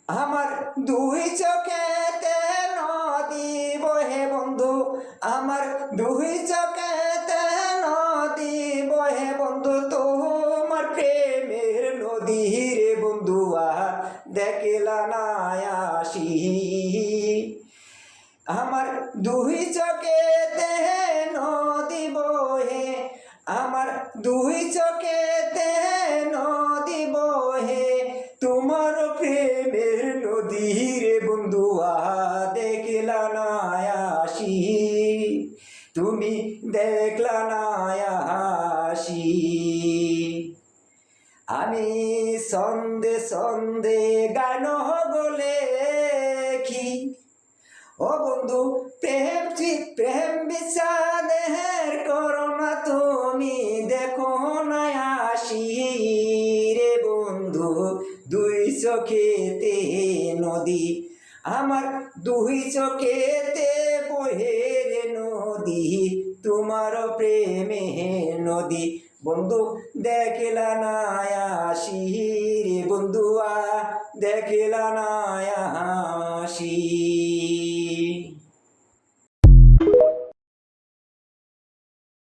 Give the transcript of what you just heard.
আমার দুই চোখেতে নদী বহে বন্ধু, আমার দুই চোখেতে নদী বহে বন্ধু, তোমার প্রেমের নদী রে বন্ধু দেখলা না আসি। আমার দুই চোখেতে নদী বহে, আমার দুই চোখেতে নদী বহে, তোমার প্রেমের নদী রে বন্ধু দেখলা না আসি, তুমি দেখলা না আসি। আমি সন্ধে সন্ধে গান বলে কি ও বন্ধু, প্রেম বিষাদের করোনা তুমি দেখো না আসি রে বন্ধু। দুই চোখেতে নদী, আমার দুই চোখেতে বহে রে নদী, তোমার প্রেমে নদী বন্ধু দেখলা না আসি রে বন্ধু দেখলা না আসি।